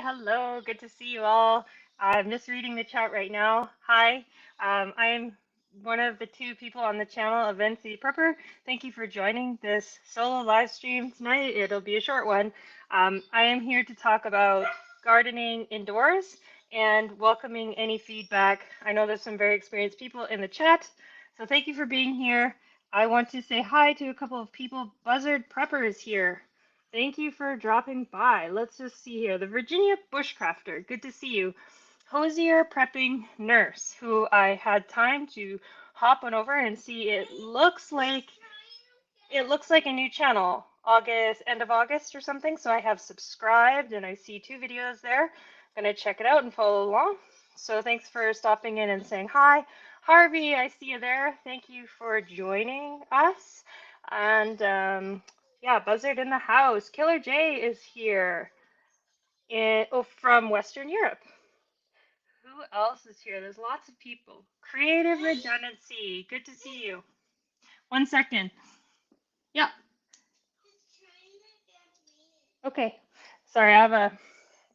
Hello, good to see you all. I'm just reading the chat right now. Hi, I'm one of the two people on the channel, Vancity Prepper. Thank you for joining this solo live stream tonight. It'll be a short one. I am here to talk about gardening indoors and welcoming any feedback. I know there's some very experienced people in the chat, so thank you for being here. I want to say hi to a couple of people. Buzzard Prepper is here. Thank you for dropping by. Let's just see here. The Virginia Bushcrafter, good to see you. Hosier Prepping Nurse, who I had time to hop on over and see. It looks like a new channel, end of August or something. So I have subscribed and I see 2 videos there. I'm gonna check it out and follow along. So thanks for stopping in and saying hi. Harvey, I see you there. Thank you for joining us. And yeah, Buzzard in the house. Killer J is here from Western Europe. Who else is here? There's lots of people. Creative Redundancy. Good to see you. 1 second. Yeah. Okay. Sorry, I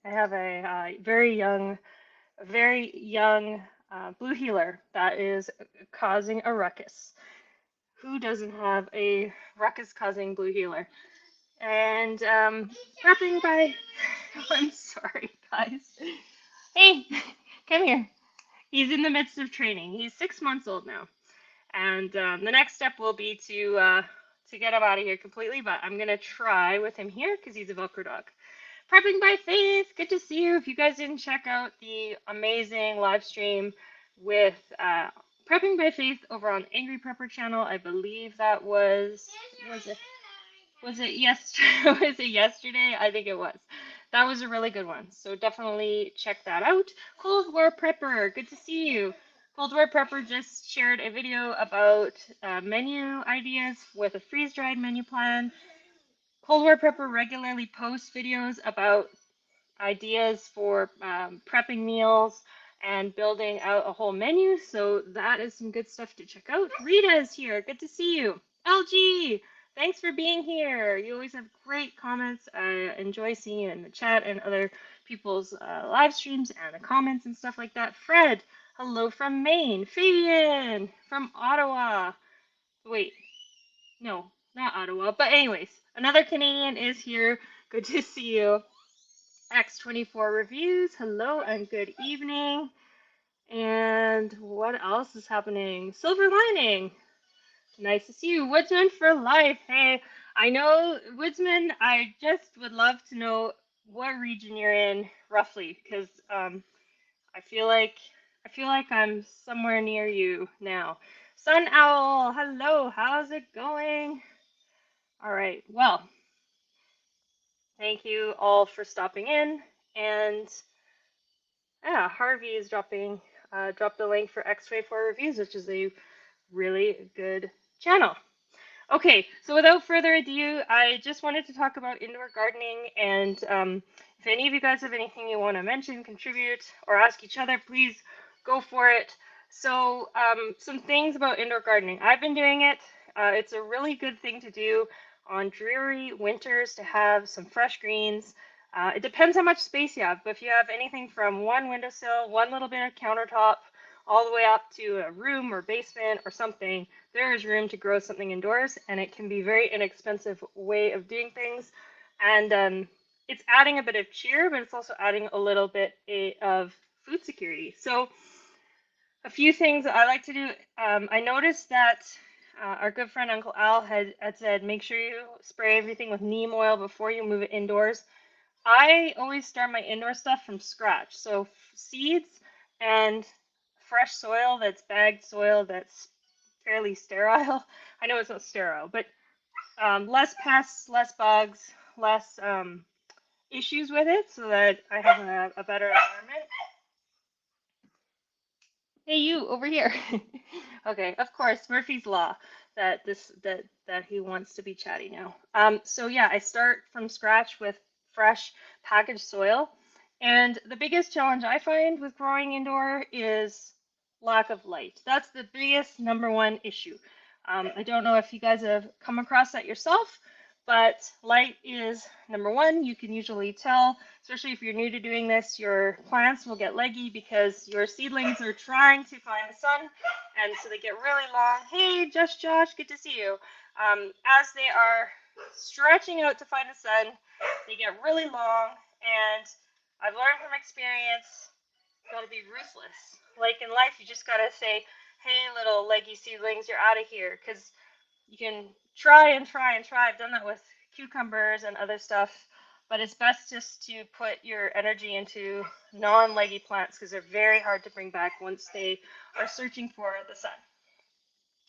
have a very young blue heeler that is causing a ruckus. Who doesn't have a ruckus causing blue heeler? And prepping by, I'm sorry, guys. Hey, come here. He's in the midst of training. He's 6 months old now. And the next step will be to get him out of here completely, but I'm going to try with him here because he's a Velcro dog. Prepping by Faith, good to see you. If you guys didn't check out the amazing live stream with Prepping by Faith over on Angry Prepper channel, I believe that was it yesterday? I think it was. That was a really good one. So definitely check that out. Cold War Prepper, good to see you. Cold War Prepper just shared a video about menu ideas with a freeze-dried menu plan. Cold War Prepper regularly posts videos about ideas for prepping meals and building out a whole menu. So that is some good stuff to check out. Rita is here. Good to see you. LG, thanks for being here. You always have great comments. I enjoy seeing you in the chat and other people's live streams and the comments and stuff like that. Fred, hello from Maine. Fabian from Ottawa. Wait, no, not Ottawa. But anyways, another Canadian is here. Good to see you. X24 Reviews, hello and good evening. And what else is happening? Silver Lining, nice to see you. Woodsman for life. Hey, I know, Woodsman, I just would love to know what region you're in roughly, because I feel like I'm somewhere near you now. Sun Owl, hello, how's it going? All right, well, thank you all for stopping in. And yeah, Harvey is dropped the link for X24 Reviews, which is a really good channel. Okay, so without further ado, I just wanted to talk about indoor gardening, and if any of you guys have anything you want to mention, contribute, or ask each other, please go for it. So some things about indoor gardening. I've been doing it. It's a really good thing to do on dreary winters to have some fresh greens. It depends how much space you have, but if you have anything from one windowsill, one little bit of countertop, all the way up to a room or basement or something, there is room to grow something indoors, and it can be a very inexpensive way of doing things. And it's adding a bit of cheer, but it's also adding a little bit of food security. So a few things I like to do. I noticed that our good friend Uncle Al had said, make sure you spray everything with neem oil before you move it indoors. I always start my indoor stuff from scratch. So seeds and fresh soil, that's bagged soil, that's fairly sterile. I know it's not sterile, but less pests, less bugs, less issues with it, so that I have a better environment. Hey, you over here. Okay, of course, Murphy's Law that he wants to be chatty now. So yeah, I start from scratch with fresh packaged soil, and the biggest challenge I find with growing indoor is lack of light. That's the biggest #1 issue. I don't know if you guys have come across that yourself, But light is number one. You can usually tell, especially if you're new to doing this, your plants will get leggy because your seedlings are trying to find the sun, and so they get really long. Hey, Josh, good to see you. As they are stretching out to find the sun, they get really long, and I've learned from experience, you gotta be ruthless. Like in life, you just gotta say, hey, little leggy seedlings, you're out of here, because you can try and try and try. I've done that with cucumbers and other stuff, but it's best just to put your energy into non-leggy plants because they're very hard to bring back once they are searching for the sun.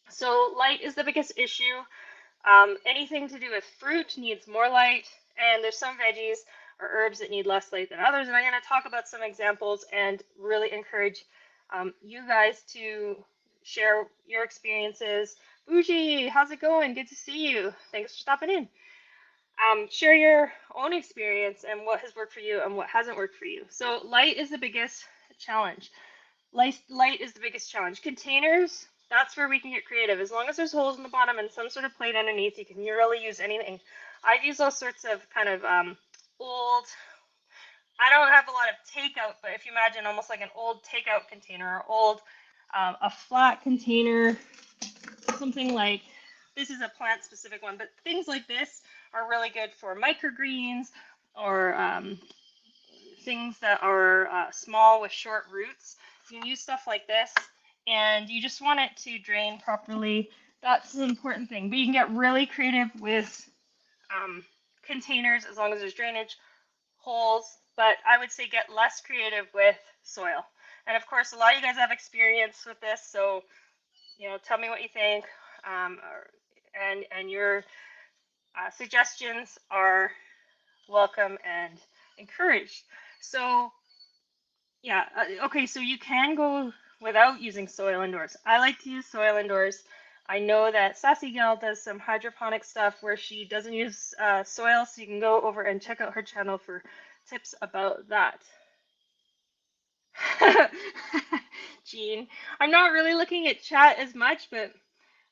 So light is the biggest issue. Anything to do with fruit needs more light, and there's some veggies or herbs that need less light than others, and I'm going to talk about some examples and really encourage you guys to share your experiences. Bougie, how's it going? Good to see you. Thanks for stopping in. Share your own experience and what has worked for you and what hasn't worked for you. So light is the biggest challenge. Light is the biggest challenge. Containers, that's where we can get creative. As long as there's holes in the bottom and some sort of plate underneath, you can really use anything. I've used all sorts of kind of old, I don't have a lot of takeout, but if you imagine almost like an old takeout container or old, a flat container, something like, this is a plant specific one, but things like this are really good for microgreens or things that are small with short roots. You can use stuff like this, and you just want it to drain properly. That's the important thing. But you can get really creative with containers as long as there's drainage, holes, but I would say get less creative with soil. And of course, a lot of you guys have experience with this, so tell me what you think, and your suggestions are welcome and encouraged. So yeah, okay, so you can go without using soil indoors. I like to use soil indoors. I know that Sassy Gal does some hydroponic stuff where she doesn't use soil, so you can go over and check out her channel for tips about that. Jean, I'm not really looking at chat as much, but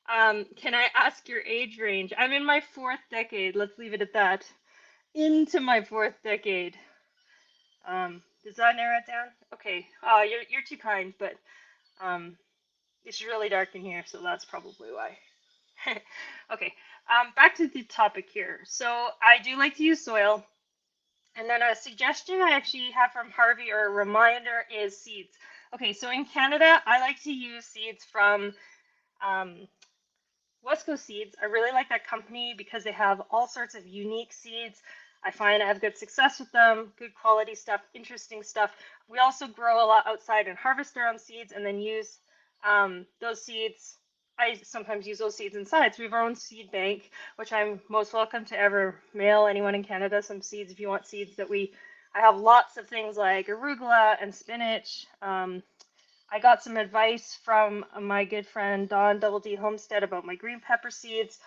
can I ask your age range? I'm in my 4th decade. Let's leave it at that. Into my 4th decade. Does that narrow it down? Okay. You're too kind, but it's really dark in here, so that's probably why. Okay. Back to the topic here. So I do like to use soil. And then a suggestion I actually have from Harvey, or a reminder, is seeds. Okay, so in Canada, I like to use seeds from West Coast Seeds. I really like that company because they have all sorts of unique seeds. I find I have good success with them, good quality stuff, interesting stuff. We also grow a lot outside and harvest our own seeds and then use those seeds. I sometimes use those seeds inside. So we have our own seed bank, which I'm most welcome to ever mail anyone in Canada some seeds if you want seeds that I have lots of things like arugula and spinach. I got some advice from my good friend Don Double D Homestead about my green pepper seeds.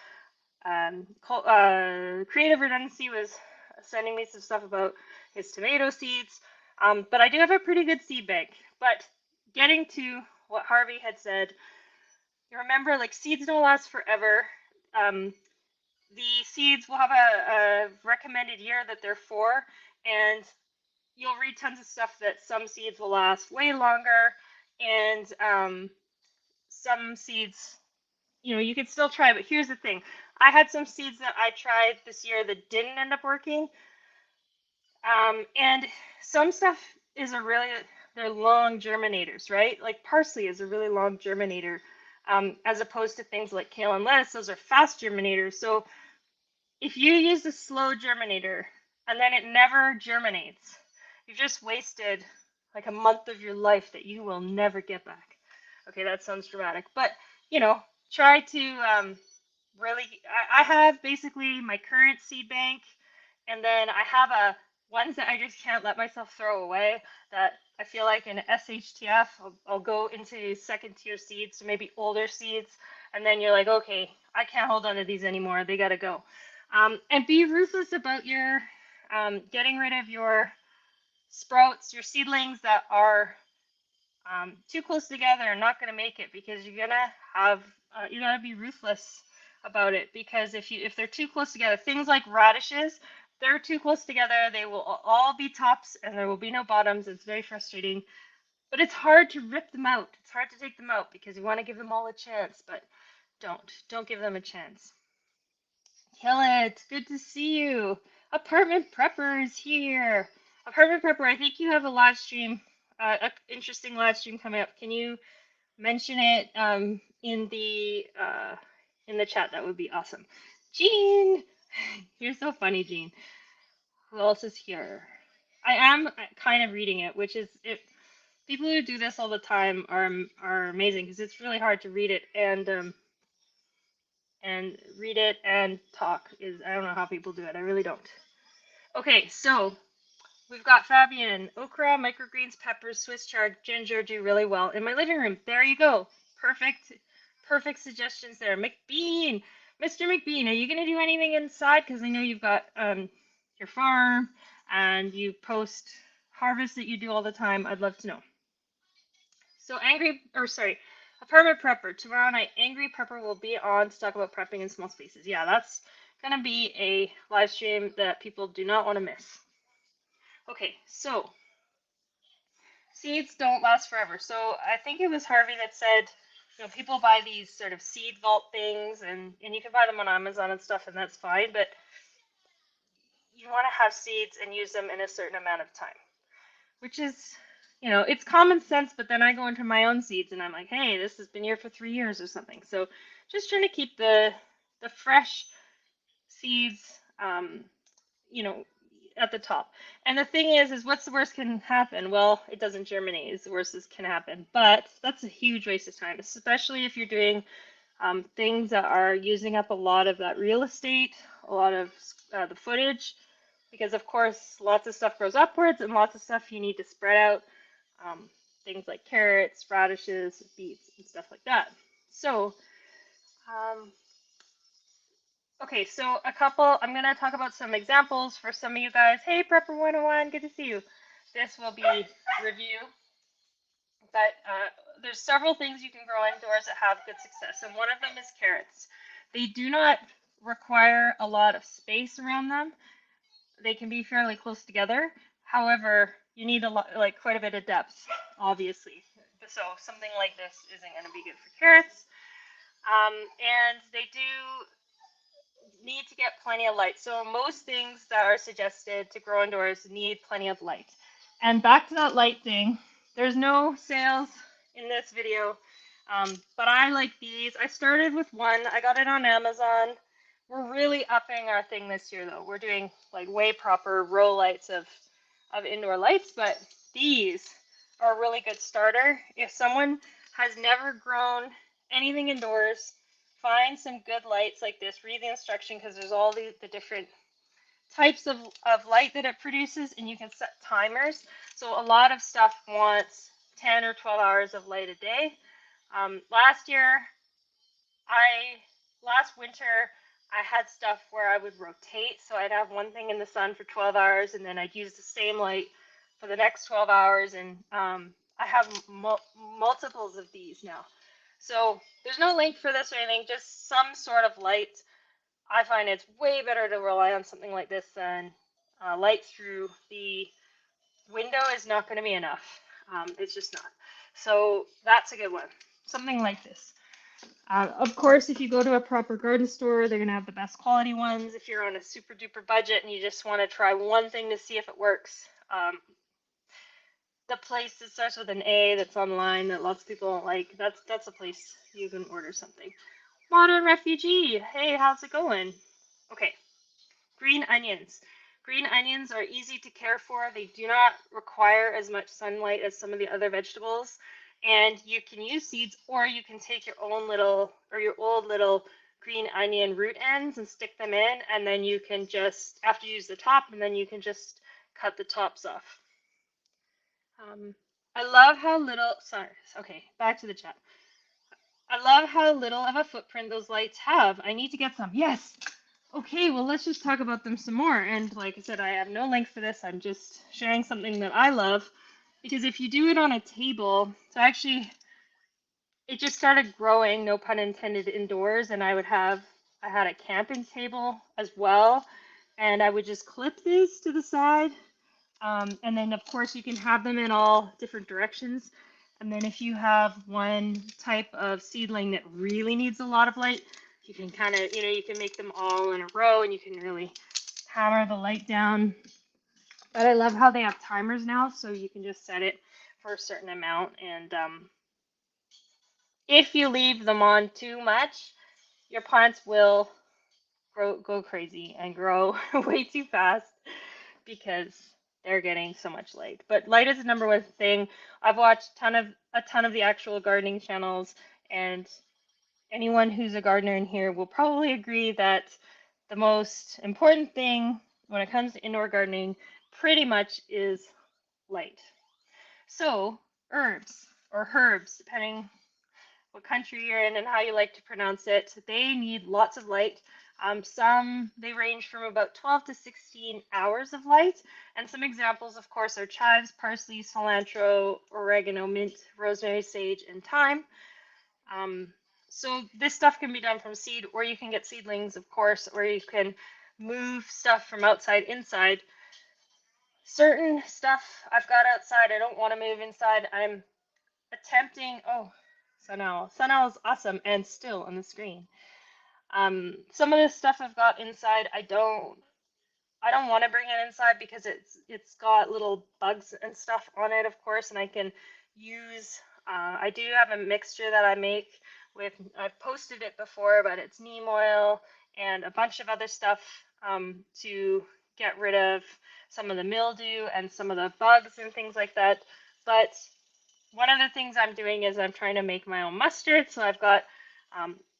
Creative Redundancy was sending me some stuff about his tomato seeds. But I do have a pretty good seed bank. But getting to what Harvey had said, you remember, like, seeds don't last forever. The seeds will have a recommended year that they're for, and you'll read tons of stuff that some seeds will last way longer, and some seeds, you can still try, but here's the thing. I had some seeds that I tried this year that didn't end up working. And some stuff is they're long germinators, right? Like parsley is a really long germinator, as opposed to things like kale and lettuce. Those are fast germinators. So if you use a slow germinator and then it never germinates, you've just wasted like a month of your life that you will never get back. Okay, that sounds dramatic, but try to really. I have basically my current seed bank, and then I have ones that I just can't let myself throw away. That I feel like in SHTF, I'll go into second tier seeds, so maybe older seeds, and then you're like, okay, I can't hold on to these anymore. They gotta go. And be ruthless about your getting rid of your sprouts, your seedlings that are too close together and not going to make it, because you're gonna be ruthless about it, because if they're too close together, things like radishes, they're too close together, they will all be tops and there will be no bottoms. It's very frustrating, but it's hard to rip them out. It's hard to take them out because you want to give them all a chance, but don't give them a chance. Kill it. Good to see you. Apartment Prepper is here. Apartment Prepper, I think you have a live stream, an interesting live stream coming up. Can you mention it in the chat? That would be awesome. Jean, you're so funny, Jean. Who else is here? I am kind of reading it, which is it. People who do this all the time are amazing because it's really hard to read it and read it and talk. I don't know how people do it. I really don't. Okay, so we've got Fabian. Okra, microgreens, peppers, Swiss chard, ginger do really well in my living room. There you go. Perfect suggestions there. McBean, Mr. McBean, are you going to do anything inside? Because I know you've got your farm and you post harvests that you do all the time. I'd love to know. So Apartment Prepper. Tomorrow night, Angry Prepper will be on to talk about prepping in small spaces. Yeah, that's going to be a live stream that people do not want to miss. Okay, so seeds don't last forever. So I think it was Harvey that said, people buy these sort of seed vault things, and you can buy them on Amazon and stuff, and that's fine, but you want to have seeds and use them in a certain amount of time, which is, it's common sense, but then I go into my own seeds and I'm like, hey, this has been here for 3 years or something. So just trying to keep the fresh seeds, at the top. And the thing is what's the worst can happen? Well, it doesn't germinate is the worst that can happen, but that's a huge waste of time, especially if you're doing things that are using up a lot of that real estate, a lot of the footage, because of course lots of stuff grows upwards and lots of stuff you need to spread out, things like carrots, radishes, beets, and stuff like that. So okay, so I'm going to talk about some examples for some of you guys. Hey, Prepper 101, good to see you. This will be review, but there's several things you can grow indoors that have good success, and one of them is carrots. They do not require a lot of space around them. They can be fairly close together. However, you need quite a bit of depth, obviously. So something like this isn't going to be good for carrots. And they do need to get plenty of light. So most things that are suggested to grow indoors need plenty of light. And back to that light thing, there's no sales in this video, but I like these. I started with one. I got it on Amazon. We're really upping our thing this year, though. We're doing like way proper row lights of indoor lights, but these are a really good starter. If someone has never grown anything indoors, find some good lights like this. Read the instruction because there's all the different types of light that it produces, and you can set timers. So a lot of stuff wants 10 or 12 hours of light a day. Last winter, I had stuff where I would rotate. So I'd have one thing in the sun for 12 hours, and then I'd use the same light for the next 12 hours. And I have multiples of these now. So there's no link for this or anything, just some sort of light. I find it's way better to rely on something like this than light through the window is not going to be enough. It's just not. So that's a good one. Something like this. Of course, if you go to a proper garden store, they're going to have the best quality ones. If you're on a super duper budget and you just want to try one thing to see if it works, the place that starts with an A that's online that lots of people don't like, that's a place you can order something. Modern Refugee, hey, how's it going? Okay, green onions. Green onions are easy to care for. They do not require as much sunlight as some of the other vegetables. And you can use seeds, or you can take your own little, or your old little green onion root ends and stick them in, and then you can just, after you use the top, and then you can just cut the tops off. I love how little, okay, back to the chat. I love how little of a footprint those lights have. I need to get some. Yes. Okay, well, let's just talk about them some more. And like I said, I have no link for this. I'm just sharing something that I love. Because if you do it on a table, so actually, it just started growing, no pun intended, indoors. And I would have I had a camping table as well, and I would just clip these to the side. And then, of course, you can have them in all different directions. And then if you have one type of seedling that really needs a lot of light, you can kind of, you can make them all in a row and you can really hammer the light down. But I love how they have timers now, so you can just set it for a certain amount. And if you leave them on too much, your plants will go crazy and grow way too fast because they're getting so much light. But light is the number one thing. I've watched a ton of the actual gardening channels, and anyone who's a gardener in here will probably agree that the most important thing when it comes to indoor gardening pretty much is light. So, herbs or herbs, depending what country you're in and how you like to pronounce it, they need lots of light. Some, they range from about 12 to 16 hours of light. And some examples, of course, are chives, parsley, cilantro, oregano, mint, rosemary, sage, and thyme. So this stuff can be done from seed, or you can get seedlings, of course, or you can move stuff from outside inside. Certain stuff I've got outside, I don't want to move inside. I'm attempting, oh, Sun Owl is awesome and still on the screen. Some of the stuff I've got inside, I don't want to bring it inside because it's got little bugs and stuff on it, of course, and I can use, I do have a mixture that I make with, I've posted it before, but it's neem oil and a bunch of other stuff to get rid of some of the mildew and some of the bugs and things like that. But one of the things I'm doing is I'm trying to make my own mustard. So I've got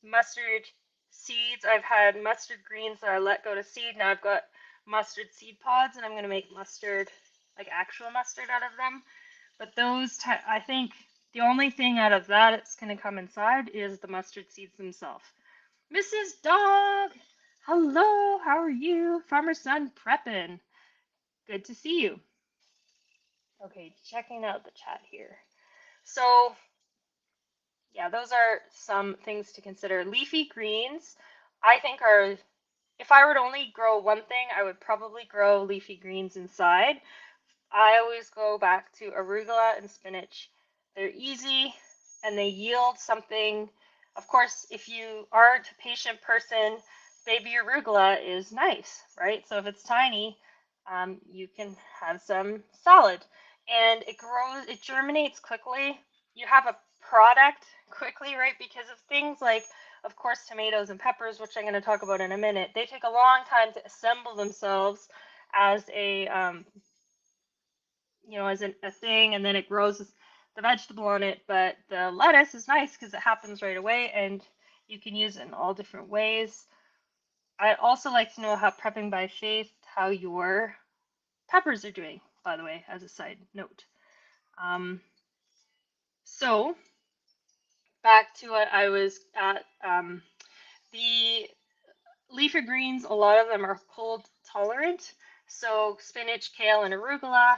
mustard seeds. I've had mustard greens that I let go to seed. Now I've got mustard seed pods, and I'm going to make mustard, like actual mustard out of them. But those, I think the only thing out of that that's going to come inside is the mustard seeds themselves. Mrs. Dog, hello, how are you? Farmer Son prepping. Good to see you. Okay, checking out the chat here. So yeah, those are some things to consider. Leafy greens, I think are, if I were to only grow one thing, I would probably grow leafy greens inside. I always go back to arugula and spinach. They're easy and they yield something. Of course, if you aren't a patient person, baby arugula is nice, right? So if it's tiny, you can have some salad. And it grows, it germinates quickly. You have a product quickly, right? Because of things like, of course, tomatoes and peppers, which I'm going to talk about in a minute. They take a long time to assemble themselves as a as a thing, and then it grows the vegetable on it. But the lettuce is nice because it happens right away, and you can use it in all different ways. I'd also like to know how prepping by faith, how your peppers are doing, by the way, as a side note. So back to what I was at, the leafy greens, a lot of them are cold tolerant. So spinach, kale, and arugula,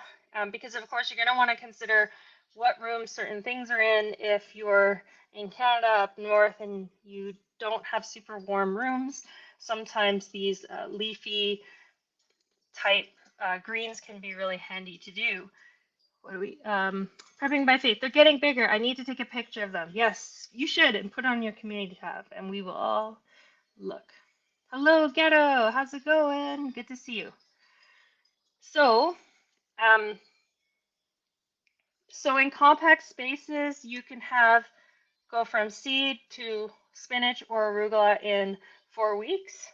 because of course you're going to want to consider what room certain things are in. If you're in Canada up north and you don't have super warm rooms, sometimes these leafy type greens can be really handy to do. What are we? Prepping by faith. They're getting bigger. I need to take a picture of them. Yes, you should, and put on your community tab, and we will all look. Hello, Ghetto. How's it going? Good to see you. So, so in compact spaces, you can go from seed to spinach or arugula in 4 weeks.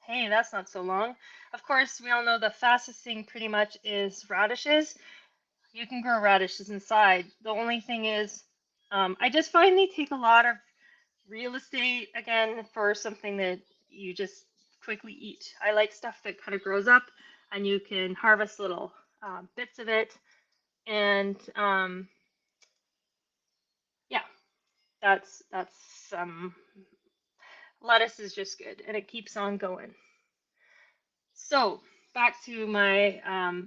Hey, that's not so long. Of course, we all know the fastest thing pretty much is radishes. You can grow radishes inside. The only thing is, I just find they take a lot of real estate, again, for something that you just quickly eat. I like stuff that kind of grows up and you can harvest little bits of it. And yeah, that's lettuce is just good and it keeps on going. So back to my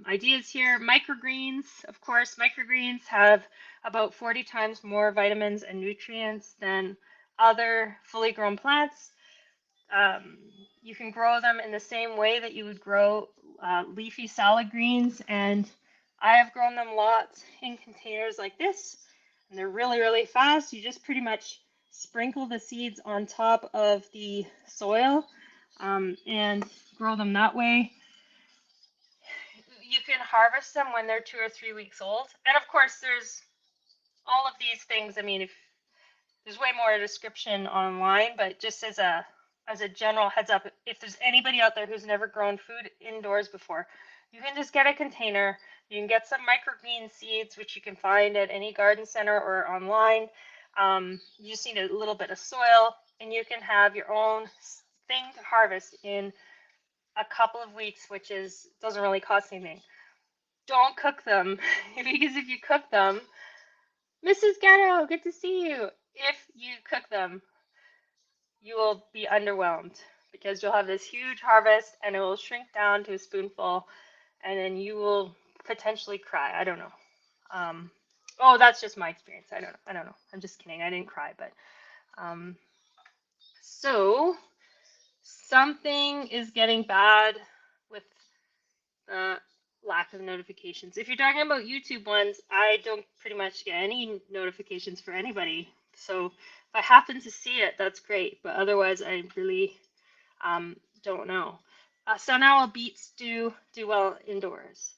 ideas here. Microgreens, of course, microgreens have about 40 times more vitamins and nutrients than other fully grown plants. You can grow them in the same way that you would grow leafy salad greens, and I have grown them lots in containers like this, and they're really, really fast. You just pretty much sprinkle the seeds on top of the soil and grow them that way. You can harvest them when they're 2 or 3 weeks old, and of course there's all of these things. I mean, if there's way more description online, but just as a general heads up, if there's anybody out there who's never grown food indoors before, you can just get a container. You can get some microgreen seeds, which you can find at any garden center or online. You just need a little bit of soil, and you can have your own thing to harvest in a couple of weeks, which doesn't really cost anything. Don't cook them, because if you cook them, Mrs. Gatto, good to see you. If you cook them, you will be underwhelmed because you'll have this huge harvest and it will shrink down to a spoonful, and then you will potentially cry. I don't know. Oh, that's just my experience. I don't know. I'm just kidding. I didn't cry, but so something is getting bad with the lack of notifications. If you're talking about YouTube ones, I don't pretty much get any notifications for anybody. So if I happen to see it, that's great. But otherwise, I really don't know. Sun owl beets do well indoors.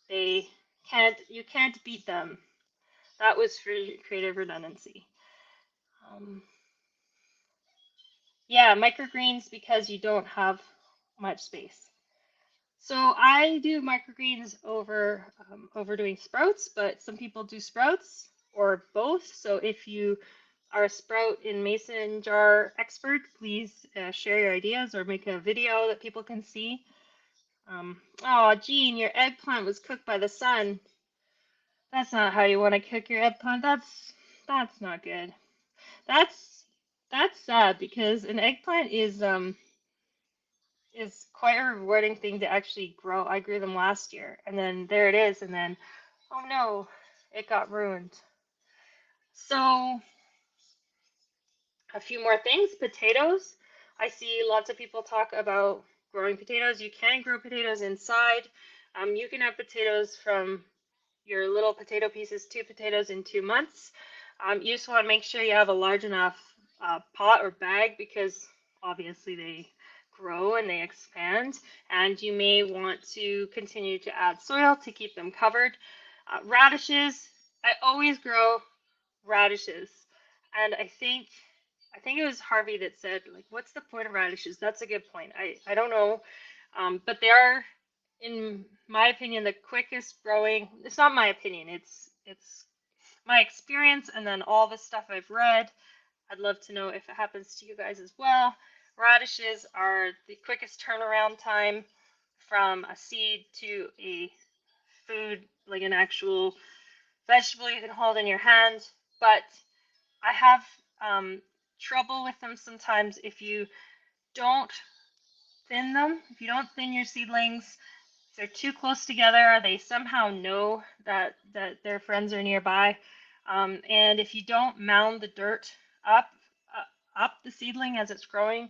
You can't beat them. That was for creative redundancy. Yeah, microgreens because you don't have much space. So I do microgreens over doing sprouts, but some people do sprouts or both. So if you are a sprout in mason jar expert, please share your ideas or make a video that people can see. Oh, Jean, your eggplant was cooked by the sun. That's not how you want to cook your eggplant. That's not good. That's sad because an eggplant is quite a rewarding thing to actually grow. I grew them last year, and then there it is, and then oh no, it got ruined. So a few more things. Potatoes. I see lots of people talk about growing potatoes. You can grow potatoes inside. You can have potatoes from your little potato pieces, 2 potatoes in 2 months. You just want to make sure you have a large enough pot or bag because obviously they grow and they expand, and you may want to continue to add soil to keep them covered. Radishes, I always grow radishes, and I think it was Harvey that said, like, what's the point of radishes? That's a good point. I don't know, but they are, in my opinion, the quickest growing. It's not my opinion. It's my experience, and then all the stuff I've read. I'd love to know if it happens to you guys as well. Radishes are the quickest turnaround time from a seed to a food, like an actual vegetable you can hold in your hand. But I have trouble with them sometimes if you don't thin them. If you don't thin your seedlings, if they're too close together, they somehow know that their friends are nearby. And if you don't mound the dirt up the seedling as it's growing,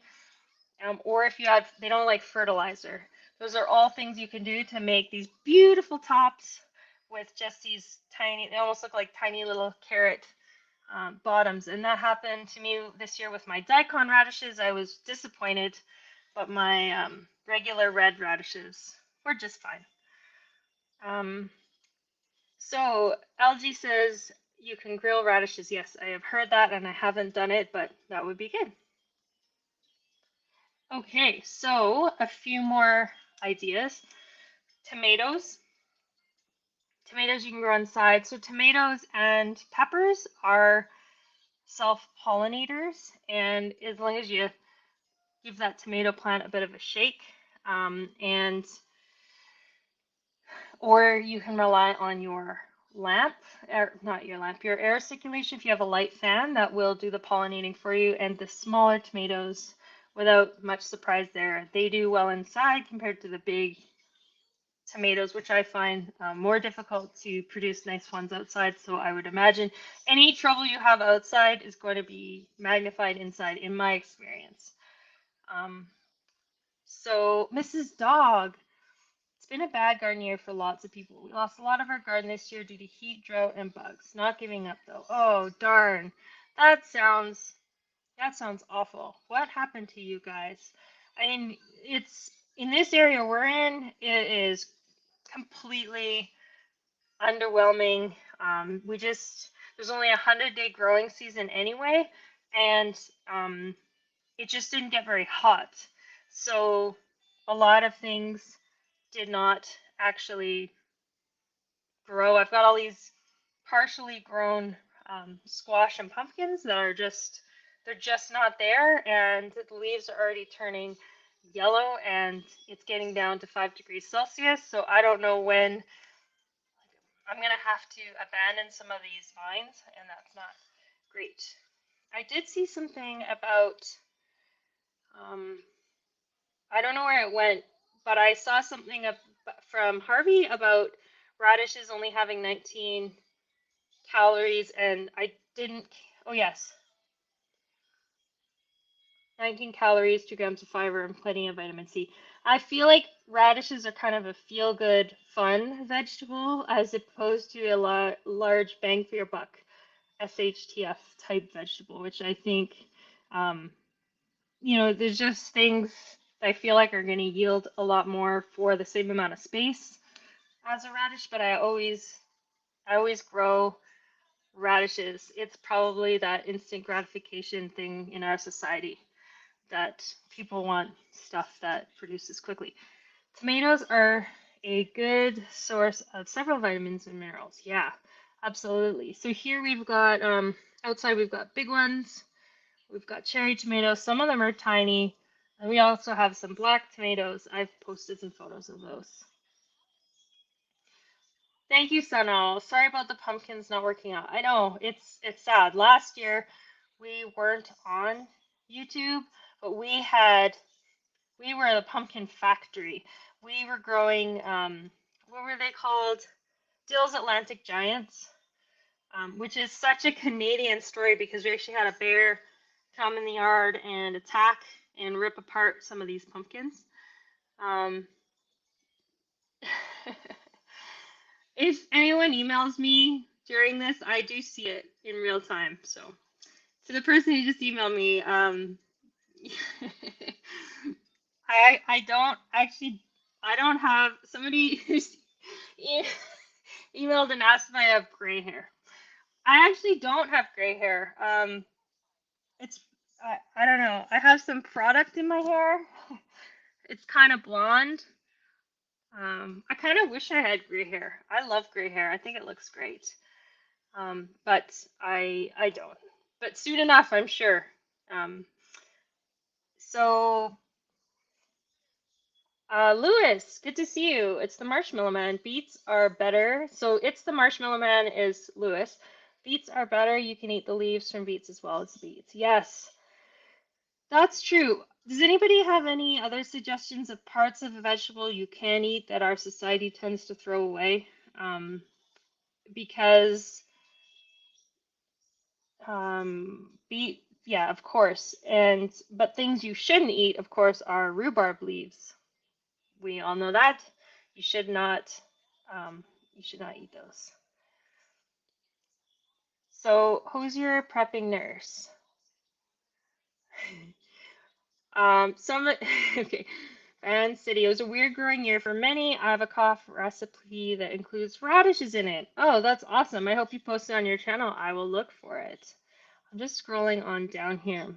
or if they don't like fertilizer. Those are all things you can do to make these beautiful tops with just these tiny, they almost look like tiny little carrot bottoms. And that happened to me this year with my daikon radishes. I was disappointed, but my regular red radishes were just fine. So LG says you can grill radishes. Yes, I have heard that and I haven't done it, but that would be good. Okay, so a few more ideas. Tomatoes. Tomatoes you can grow inside. So tomatoes and peppers are self-pollinators, and as long as you give that tomato plant a bit of a shake, or you can rely on your lamp, or not your lamp, your air circulation. If you have a light fan, that will do the pollinating for you. And the smaller tomatoes, without much surprise there, they do well inside compared to the big tomatoes, which I find more difficult to produce nice ones outside. So I would imagine any trouble you have outside is going to be magnified inside, in my experience. Um, so Mrs. Dog, it's been a bad garden year for lots of people. We lost a lot of our garden this year due to heat, drought, and bugs. Not giving up though. Oh darn. That sounds that sounds awful. What happened to you guys? I mean, it's in this area we're in, it is completely underwhelming. There's only a 100-day growing season anyway, and it just didn't get very hot. So a lot of things did not actually grow. I've got all these partially grown squash and pumpkins that are they're just not there, and the leaves are already turning yellow, and it's getting down to 5 degrees Celsius. So I don't know when I'm gonna have to abandon some of these vines, and that's not great. I did see something about I don't know where it went, but I saw something from Harvey about radishes only having 19 calories, and I didn't. Oh yes, 19 calories, 2 grams of fiber, and plenty of vitamin C. I feel like radishes are kind of a feel-good, fun vegetable as opposed to a large bang for your buck SHTF type vegetable, which I think, um, there's just things I feel like are going to yield a lot more for the same amount of space as a radish. But I always grow radishes. It's probably that instant gratification thing in our society that people want stuff that produces quickly. Tomatoes are a good source of several vitamins and minerals. Yeah, absolutely. So here we've got outside we've got big ones. We've got cherry tomatoes. Some of them are tiny. And we also have some black tomatoes. I've posted some photos of those. Thank you, Sunil. Sorry about the pumpkins not working out. I know it's sad. Last year we weren't on YouTube, but we were the pumpkin factory. We were growing what were they called? Dill's Atlantic Giants, which is such a Canadian story because we actually had a bear come in the yard and attack and rip apart some of these pumpkins. Um, if anyone emails me during this, I do see it in real time. So to the person who just emailed me, I don't have somebody who's emailed and asked if I have gray hair. I actually don't have gray hair. It's I don't know. I have some product in my hair. It's kind of blonde. I kind of wish I had gray hair. I love gray hair. I think it looks great. But I don't. But soon enough, I'm sure. Um, so Lewis, good to see you. It's the Marshmallow Man. Beets are better. So it's the Marshmallow Man is Lewis. Beets are better. You can eat the leaves from beets as well as beets. Yes, that's true. Does anybody have any other suggestions of parts of a vegetable you can eat that our society tends to throw away? Because yeah, of course. But things you shouldn't eat, of course, are rhubarb leaves. We all know that. You should not, um, you should not eat those. So, who's your prepping nurse? Okay. Vancity. It was a weird growing year for many. I have a cough recipe that includes radishes in it. Oh, that's awesome. I hope you post it on your channel. I will look for it. I'm just scrolling on down here.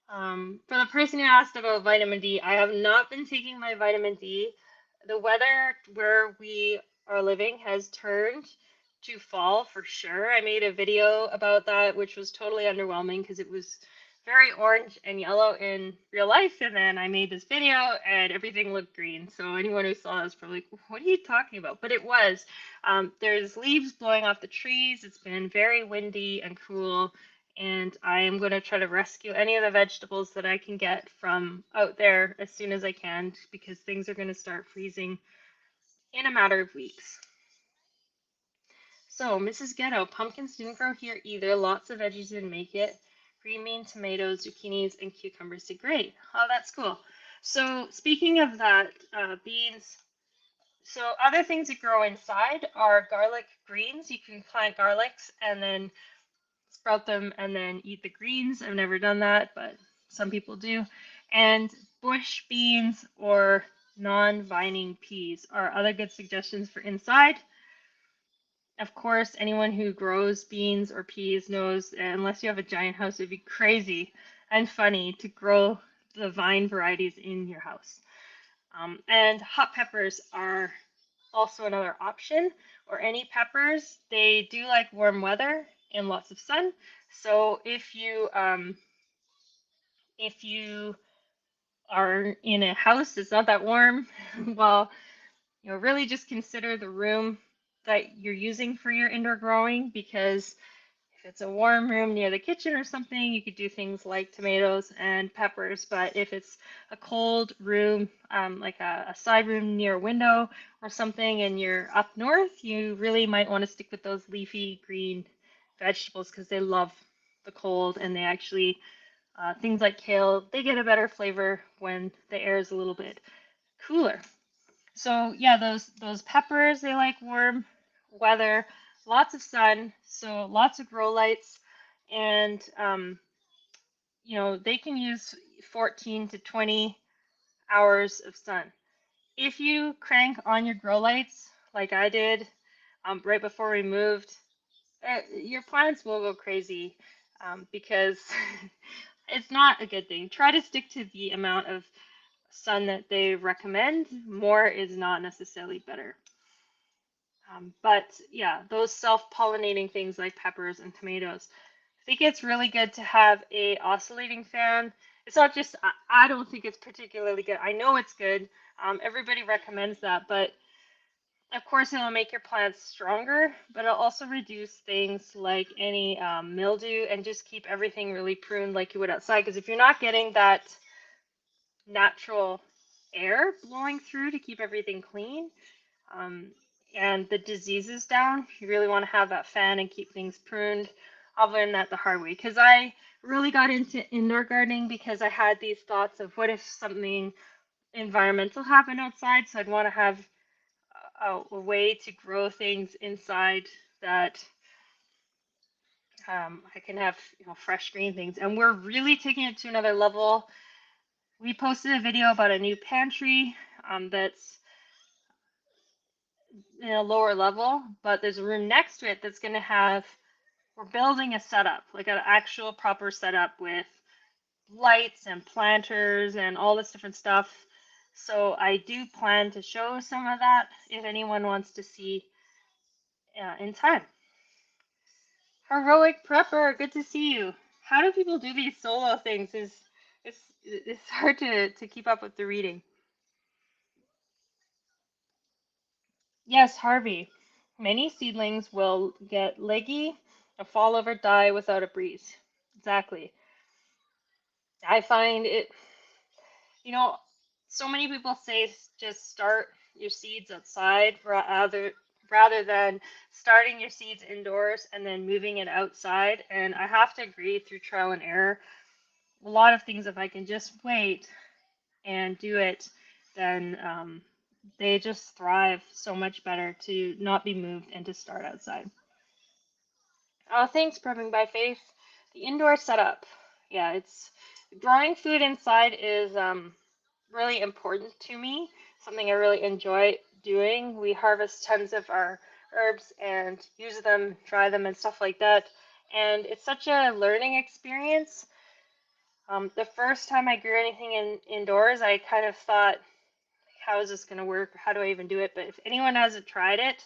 For the person who asked about vitamin D, I have not been taking my vitamin D. The weather where we are living has turned to fall for sure. I made a video about that, which was totally underwhelming because it was very orange and yellow in real life. And then I made this video and everything looked green. So anyone who saw it was probably like, what are you talking about? But it was. There's leaves blowing off the trees. It's been very windy and cool, and I am going to try to rescue any of the vegetables that I can get from out there as soon as I can because things are going to start freezing in a matter of weeks. So, Mrs. Ghetto, pumpkins didn't grow here either. Lots of veggies didn't make it. green bean, tomatoes, zucchinis, and cucumbers to grate. Oh, that's cool. So speaking of that, beans. So other things that grow inside are garlic greens. You can plant garlics and then sprout them and then eat the greens. I've never done that, but some people do. And bush beans or non-vining peas are other good suggestions for inside. Of course, anyone who grows beans or peas knows, unless you have a giant house, it'd be crazy and funny to grow the vine varieties in your house. And hot peppers are also another option, or any peppers. They do like warm weather and lots of sun. So if you are in a house that's not that warm, well, really just consider the room that you're using for your indoor growing, because if it's a warm room near the kitchen or something, you could do things like tomatoes and peppers. But if it's a cold room, like a side room near a window or something, and you're up north, you really might want to stick with those leafy green vegetables because they love the cold, and they actually, things like kale, they get a better flavor when the air is a little bit cooler. So yeah, those peppers, they like warm weather, lots of sun, so lots of grow lights, and they can use 14 to 20 hours of sun. If you crank on your grow lights like I did right before we moved, your plants will go crazy because it's not a good thing. Try to stick to the amount of sun that they recommend. More is not necessarily better. But yeah, those self-pollinating things like peppers and tomatoes. I think it's really good to have a oscillating fan. It's not just, I don't think it's particularly good. I know it's good. Everybody recommends that, but of course it'll make your plants stronger, but it'll also reduce things like any mildew and just keep everything really pruned like you would outside. Because if you're not getting that natural air blowing through to keep everything clean, um, and the diseases down, you really want to have that fan and keep things pruned. I've learned that the hard way because I really got into indoor gardening because I had these thoughts of what if something environmental happened outside. So I'd want to have a way to grow things inside that I can have fresh green things. And we're really taking it to another level. We posted a video about a new pantry that's in a lower level, but there's a room next to it that's going to have, we're building a setup, like an actual proper setup with lights and planters and all this different stuff. So I do plan to show some of that if anyone wants to see in time. Heroic Prepper, good to see you. How do people do these solo things? It's hard to keep up with the reading. Yes, Harvey. Many seedlings will get leggy, fall over, die without a breeze. Exactly. I find it, so many people say just start your seeds outside rather than starting your seeds indoors and then moving it outside. And I have to agree, through trial and error, a lot of things, if I can just wait and do it, then they just thrive so much better to not be moved and to start outside. Oh, thanks, Prepping by Faith. The indoor setup. Yeah, it's growing food inside is really important to me, something I really enjoy doing. We harvest tons of our herbs and use them, dry them, and stuff like that. And it's such a learning experience. The first time I grew anything indoors, I kind of thought, how is this going to work? How do I even do it? But if anyone hasn't tried it,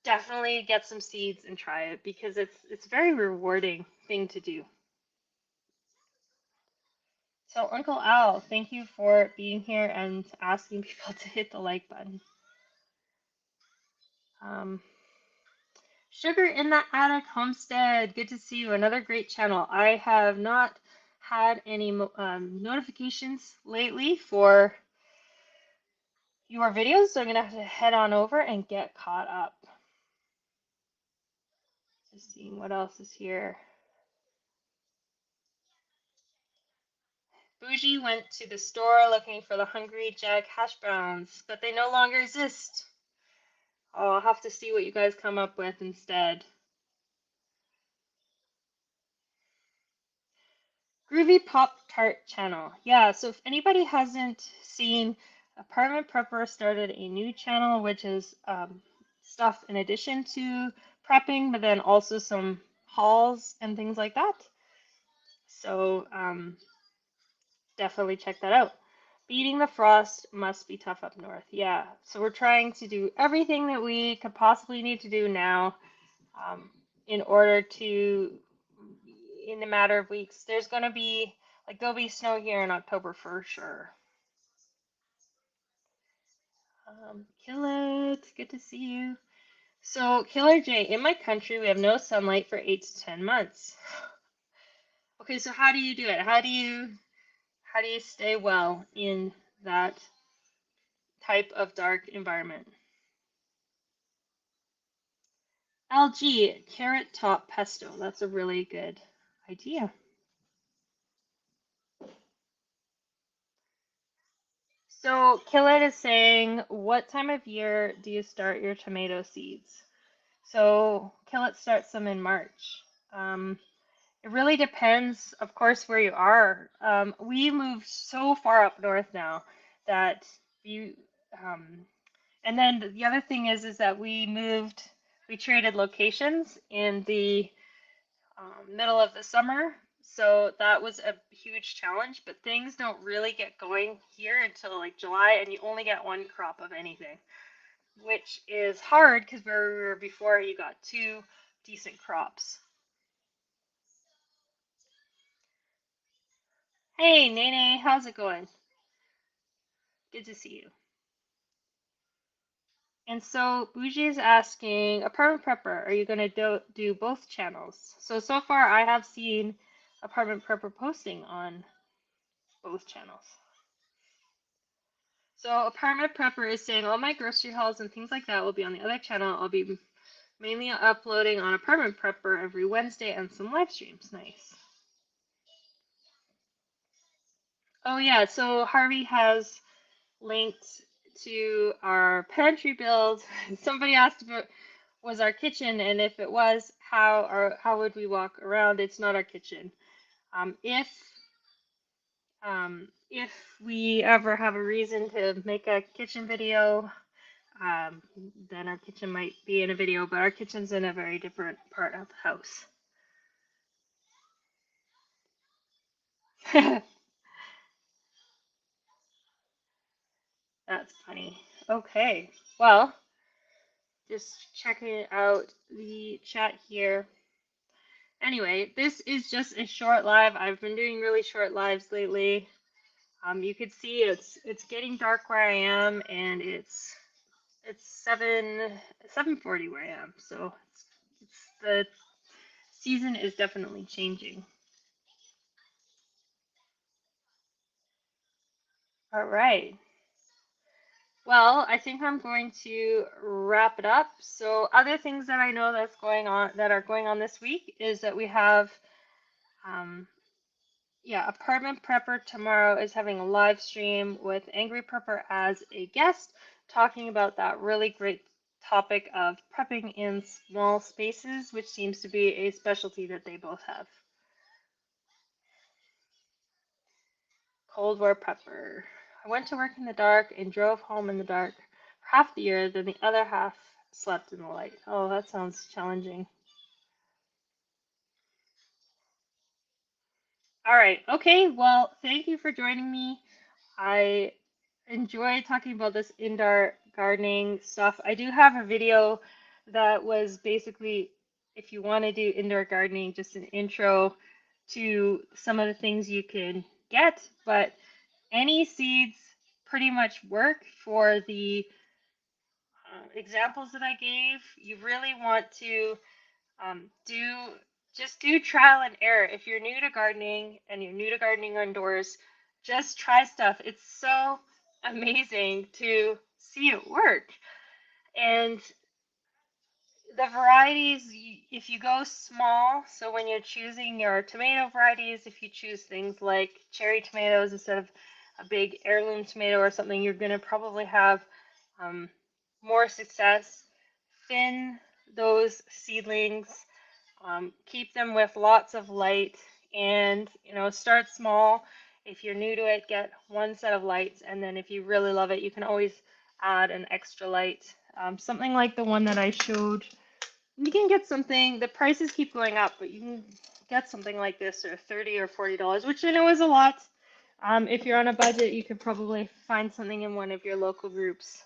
definitely get some seeds and try it because it's a very rewarding thing to do. So Uncle Al, thank you for being here and asking people to hit the like button. Sugar in the Attic Homestead, good to see you. Another great channel. I have not had any notifications lately for your videos, so I'm gonna have to head on over and get caught up. Just seeing what else is here. Bougie went to the store looking for the Hungry Jack hash browns, but they no longer exist. Oh, I'll have to see what you guys come up with instead. Groovy Pop Tart channel. Yeah, so if anybody hasn't seen, Apartment Prepper started a new channel, which is stuff in addition to prepping, but then also some hauls and things like that. So definitely check that out. Beating the frost must be tough up north. Yeah, so we're trying to do everything that we could possibly need to do now in order to, in a matter of weeks, there's going to be, like, there'll be snow here in October for sure. Killer, it's good to see you. So, Killer J, in my country, we have no sunlight for 8 to 10 months. Okay, so how do you do it? How do you stay well in that type of dark environment? LG, carrot top pesto. That's a really good idea. So Killet is saying, what time of year do you start your tomato seeds? So Killet starts them in March. It really depends, of course, where you are. We moved so far up north now that you, and then the other thing is that we traded locations in the middle of the summer. So that was a huge challenge, but things don't really get going here until like July, and you only get one crop of anything, which is hard because where we were before, you got two decent crops. Hey, Nene, how's it going? Good to see you. And so Bougie is asking, Apartment Prepper, are you going to do both channels? So far I have seen Apartment Prepper posting on both channels. So Apartment Prepper is saying all my grocery hauls and things like that will be on the other channel. I'll be mainly uploading on Apartment Prepper every Wednesday and some live streams. Nice. Oh yeah, so Harvey has linked to our pantry build. Somebody asked if it was our kitchen, and if it was, how would we walk around? It's not our kitchen. If we ever have a reason to make a kitchen video, then our kitchen might be in a video, but our kitchen's in a very different part of the house. That's funny. Okay, well, just checking out the chat here. Anyway, this is just a short live. I've been doing really short lives lately. You can see it's getting dark where I am, and it's 7:40 where I am. So it's the season is definitely changing. All right. Well, I think I'm going to wrap it up. So other things that I know that are going on this week is that we have Apartment Prepper tomorrow is having a live stream with Angry Prepper as a guest, talking about that really great topic of prepping in small spaces, which seems to be a specialty that they both have. Cold War Prepper. I went to work in the dark and drove home in the dark for half the year, then the other half slept in the light. Oh, that sounds challenging. All right. Okay. Well, thank you for joining me. I enjoy talking about this indoor gardening stuff. I do have a video that was basically, if you want to do indoor gardening, just an intro to some of the things you can get, but any seeds pretty much work for the examples that I gave. You really want to do trial and error. If you're new to gardening and you're new to gardening indoors, just try stuff. It's so amazing to see it work. And the varieties, if you go small, so when you're choosing your tomato varieties, if you choose things like cherry tomatoes instead of a big heirloom tomato or something, you're going to probably have um, more success. Thin those seedlings, keep them with lots of light, and start small. If you're new to it, get one set of lights, and then if you really love it, you can always add an extra light. Something like the one that I showed, you can get something, the prices keep going up, but you can get something like this for $30 or $40, which I know is a lot. If you're on a budget, you could probably find something in one of your local groups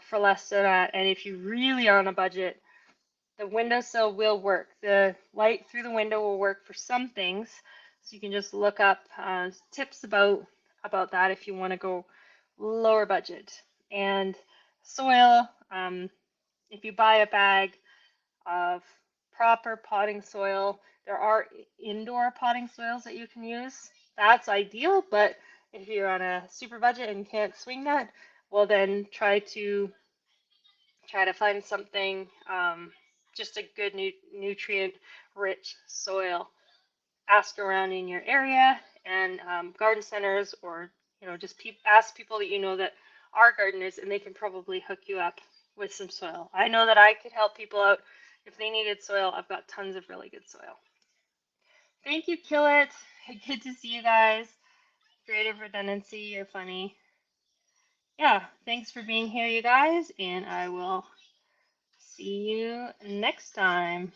for less than that. And if you really are on a budget, the windowsill will work. The light through the window will work for some things. So you can just look up tips about that if you want to go lower budget. And soil, if you buy a bag of proper potting soil, there are indoor potting soils that you can use. That's ideal, but if you're on a super budget and can't swing that, well then try to find something, just a good nutrient-rich soil. Ask around in your area and garden centers, or just ask people that you know that are gardeners, and they can probably hook you up with some soil. I know that I could help people out if they needed soil. I've got tons of really good soil. Thank you, Kill It. Good to see you guys. Creative redundancy, you're funny. Yeah, thanks for being here, you guys, and I will see you next time.